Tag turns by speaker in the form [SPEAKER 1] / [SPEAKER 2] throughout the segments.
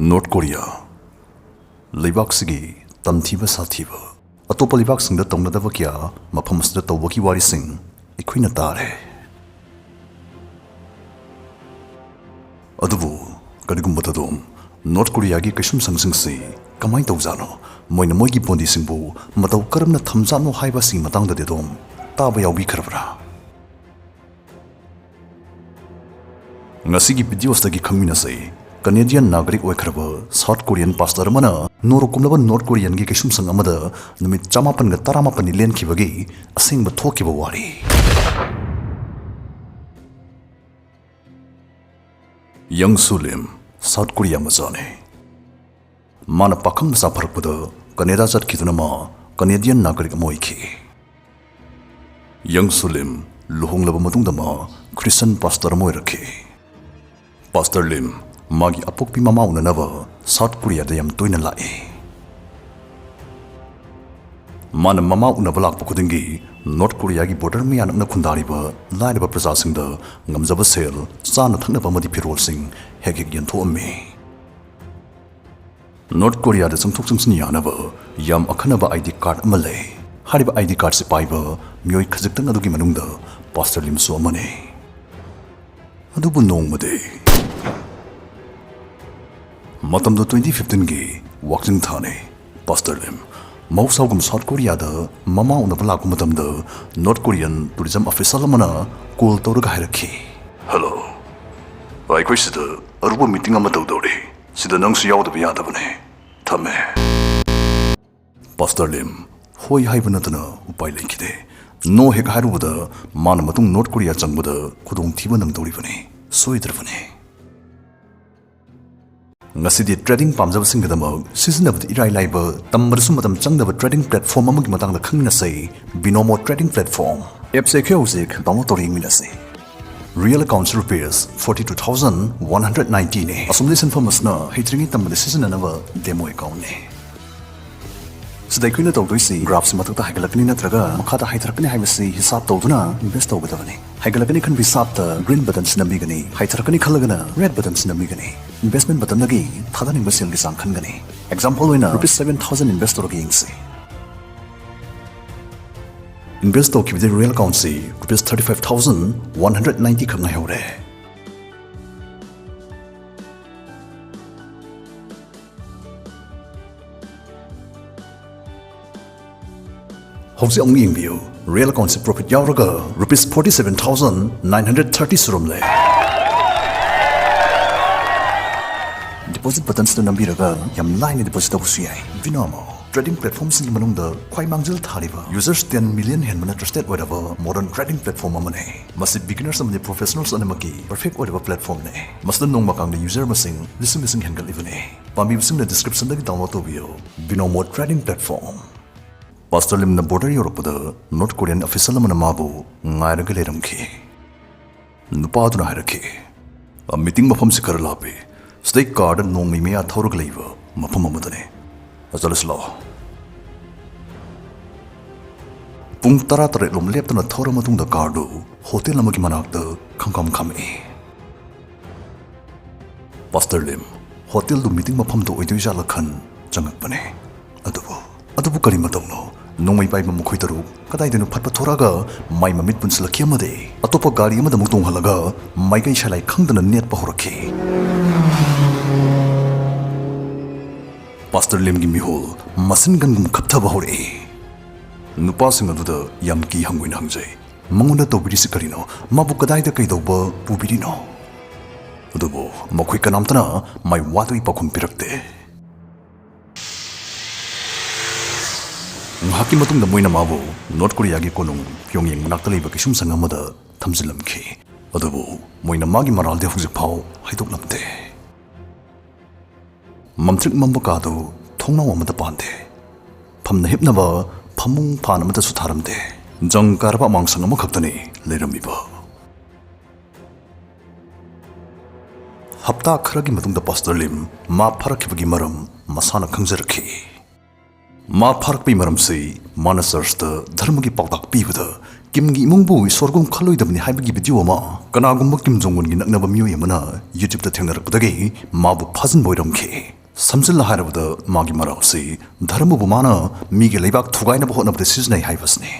[SPEAKER 1] North Korea Leibak-sigi tamthiba sathiba atopa leibak-singda tongnadaba kya mafam asida tawbaki warising ikhuina tare adubu kadigumbadadom North Koreagi Keisumshang singsi kamai tawjano moina moigi bondi singbu mataw karamna thamjano haiba sing matangda dedom taba yawbi kharabra ngasigi videos dagi khangmina sei Canadian Nagrik Wekraba, South Korean pastor mana, Norokumlaba North Korean gi Keisumshang amada, numit chamapan ga taramapan nilen kibagi, asing bathokiba wari. Young Sulim, South Korea mazane. Mana pakam sa pharpada, Canada jat kidunama, Canadian Nagrik moiki. Young Sulim, luhonglaba matungdama, Christian pastor moiraki. Pastor Lim, Magi apokpi mama unanaba South Korea da yam toina lae. Mana mama unabalak pukudingi North Korea gi border mi anakna khundariba laidaba praja singda ngamjaba sel chana thaknaba madi pirol sing hegek yantho amme. North Korea da changthok changsni yanaba yam akhanaba ID card amale. Hariba ID card se paiba myoi khajiktan adugi manungda Pastor Lim so amane. Adubu nongmade Matamda 2015 gi Wakjing Thane Pastor Lim Mausagum South Korea da mama unabalaku matamda North Korean tourism official amana call tawraga hairaki. Hello. Aikoi sida aruba meeting ama tawdori. Sida nangsu yawdaba yadabane. Thame. Pastor Lim hoi haibana tana upai leikide. No hek hairubada mana matung North Korea changbada khudong thiba nangdoribane. Soidrabane. Ngasidi trading pamjabasingdamag seasonabdi irai laiba tammarsu matam changdaba trading platform amagi matangda khangna sei binomo trading platform app se khyosik download tori minase real accounts rupees 42,190 ne asumli information hitringi tamde season anaba demo account ne sidai kuina tawdoisi graphs matakta haigalakni natraga makhata haithrakni haibasi hisab tawduna invest tawgadabani haigalakani khan hisabta green buttons namigani haithrakani khalagana red buttons namigani investment button lagi thadani basel gi sang khangani example oina rupees 7,000 investor gi ingsi invest to kibde real account si rupees 35,190 khangna haure How's the view? Real account profit yauraga rupees 47,930 surumle. Deposit buttons na nambiraga yam line deposit abusiyai. Binomo trading platforms ni manungda kwai mangjil thariba users 10 million henmana trusted whatever modern trading platform amane. Masi beginners amane professionals anamaki perfect whatever platform ne. Masdan nong makang the user masing lising hengal ivane. Pambi bising na description lagi download to view. Binomo trading platform. Pastor Lim na border Europe da North Korean official amana mabu ngairaga leramki. Nupa aduna hairaki. A meeting mafam se khara lape. Stay card nongmi me athorug leiba mafam amadane. Azalis law. Pung tara tare lom leptana thora matung da cardu hotel amagi manakta khangkam khame. Pastor Lim hotel du meeting mafam do oidoi jala khan changakpane. Adubu kari matawno nongmai pai mamukhoi taru kadai denu phatpa thoraga mai mamit punslakhi amade atopa gari amada mutong halaga mai gai shalai khangdana net pa horakhi Pastor Lim gi mihol masin gangum khaptha bahore nupa sing aduda yam ki hangwin hangjai mangunda tobiri sikarino mabu kadai da kai doba pubirino adubo makhoi kanamtana mai wadui pakhum pirakte Haki matung da moina mabu North Korea gi konung Pyongyang manakta leiba Keisumshang amada thamjilamki adubu moina magi maral de hujik phau haidok lamte mamtrik mamba ka do thongnaw amada pande phamna hipnaba phamung phan amada sutharamde jang karba mangsang ama khaktani leiramiba hapta kharagi matung da Pastor Lim ma pharakibagi maram masana khangjarakhi मा फारकपै मरमसे माना चर्चता धर्मगी पाउताक पीबदा किमगी इमुंगबु इसोरगुम खलोइदबनि हाइबगी video अमा कनागुम्बा किम जोंगुनगी नक्नबा मियोय अमना YouTube दा थेंगरकपदगी माबु फाजन बोइरमखे समजिल हारबदा मागी मरावसे धर्मबु माना मीगे लेबाक थुगाइनबा होनबदा सिजनाय हाइबसने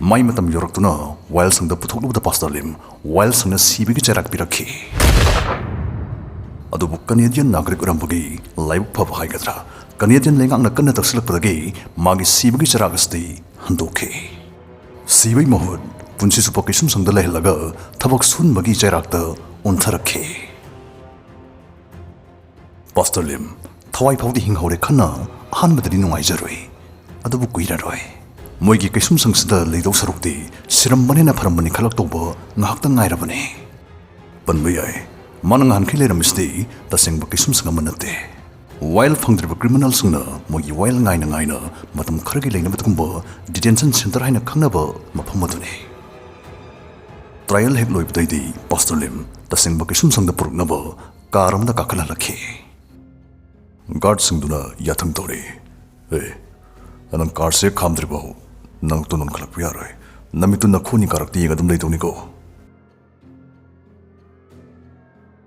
[SPEAKER 1] माइ मतम योरक्तुना while संगदा पुथोकलुबदा पास्टरलिम while संगना सीबीगी चराक पिरखे अदुबु Canadian नागरिक उरंबगी live फब हाइगद्रा Canadian लेंगांगना कन्ना तक्सलकपदगी मागी सीबगी चरागस्ती हंदोखे सीबई Mahud पुंसी सुपो केसुमसंगदा लेहलगा थबक सुनबगी चराकता उनथरखे पास्टरलिम थवाई फाउदी हिंगहौरे Khanna अहानबदि नुंगाइजरोय अदुबु कुइरारोय मोइगी केसुमसंगसदा लेदौ सरुक्ति सिरमबनेना फरमबनि खलक्तौबो ngahakta ngairabane panbuyai manang hankhai leramiste tasengba केसुमसंग मनते वाइल फंगद्रिब क्रिमिनल संगना मोगी while ngaina matam kharagi leinabatukumba detention center haina khangnaba mafam adune trial hek loibdaidi pastorlim tasengba केसुमसंगदा puruknaba karamda kakhalalakhe guard singduna yathang tore anang car se khamdribo nang to non khalak yaroi namitu nakhoni karakti yegadum leidoniko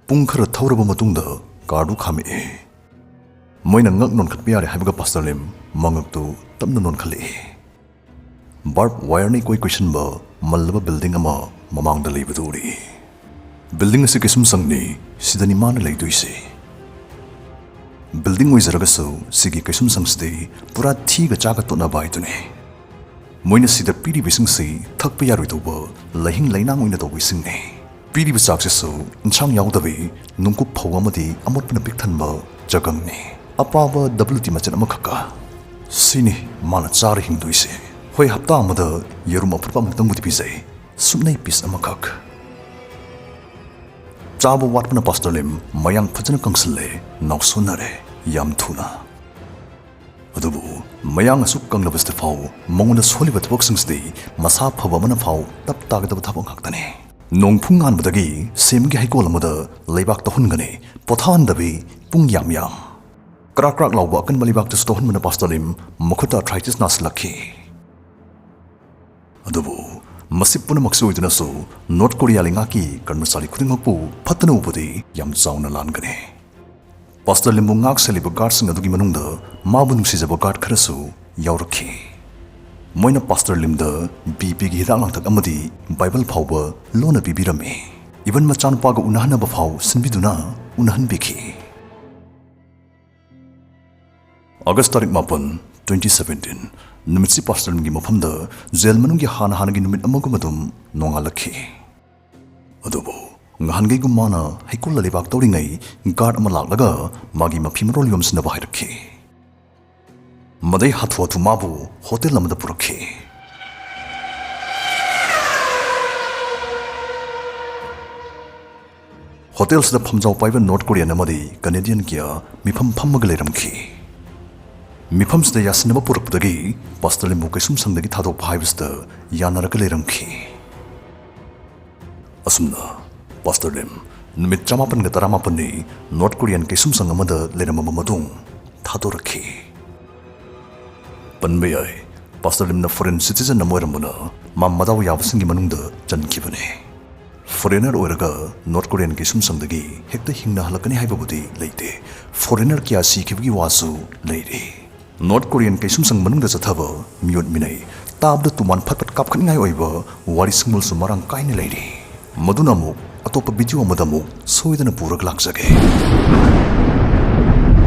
[SPEAKER 1] pung khara thawraba matungda gardu khame moina ngak non khat yare haibaga pastorlim mangaktu tamna non khale barb wire ni koi question ba mallaba building ama mamangda leibaduri building ase KESUMSHANG ni sidani man leidoise building oizaragaso sigi KESUMSHANG ste pura thiga chaga tona baitune moina sida pidi bising se thakpa yaroi toba lahing lainang oina to bising ne pidi bisakse so inchang yaudave nungku phawa madi amotpna pikthanba jagang ne apaba WT machan amakaka sini mana char hingdoise hoi hapta amada yerum apurpa mutang mudi bizai sumnai pis amakak चाबो वाटपना पास्टरलिम मयांग फजन कंसले नाउसुनरे याम थुना अदुबु मयांग असु कंगलबस्ते फाउ मंगुन सोलिब थबक्सिंगस्दे मसा फबमन फाउ तप तागदब थबंग हक्तने नोंगफुंगान बदगी सेमगी हाइकोल मद लेबाक तहुनगने पोथानदबे पुंग याम याम क्राक क्राक लाउबा कन मलिबाक तस्तोहन मन पास्टरलिम मखुता ट्राइटिस नासलखि अदुबु मसिपुन मक्सुइदुनसु north Korea लिंगाकी कर्मचारी खुदिंगपु फतन उबदि याम चाउना लानगने पास्टरलिम मुंगाक सेलिब गार्डसिंग अदुगी मनुंगदा माबु नुसिजब गार्ड खरसु यावरखि मोइना पास्टरलिम द बीपी गी हिदाक लांथक अमदि बाइबल फाउबा लोना बिबिरमे इवन मचानपागा उनाहनबा फाउ सिनबिदुना उनाहनबिखि अगस्त तारिख 2017 नुमितसी पास्टरलिम गी मफमदा jail मनुंगी हाना-हानागी नुमित अमगुमदुम नोंगालखि अदुबु ngahangei gumana haikul lebak tawringai guard ama laklaga magi mafimrol yomsna bahirkhi madai hathwa thu mabu hotel amada purakhi hotels da phamjau paiba north korean amadi canadian kia mifam phammaga leramkhi मिफम्सद यासिनब पुरकपदगी pastor Lim KESUMSHANG थादोक हाइबसद यानरक लेरमखि असुमना pastor Lim नुमित 54 नि नॉर्थ कोरियन KESUMSHANG अमद लेरमब मदुंग थादोरखि पनबेय पास्टरलिम न फॉरेन सिटीजन नमोरमना मा मदाव याबसिंगी मनुंगद चनखिबने फॉरेनर ओरगा नॉर्थ कोरियन KESUMSHANG दगी हेक्ता हिंगना हलकनी हाइबबुदी लेते फॉरेनर किया सिखिबगी वासु लेरे नॉर्थ कोरियन KESUMSHANG मनुंगदा जथाबा मियोट मिनै ताबद तुमान फटफट कापखनिङाइ ओइबा वारि सिंगमुलसु मरांग काइने लेरि मदुना मुक अतोप भिडियो अमदा मुक सोइदना पुरक लाक्सगे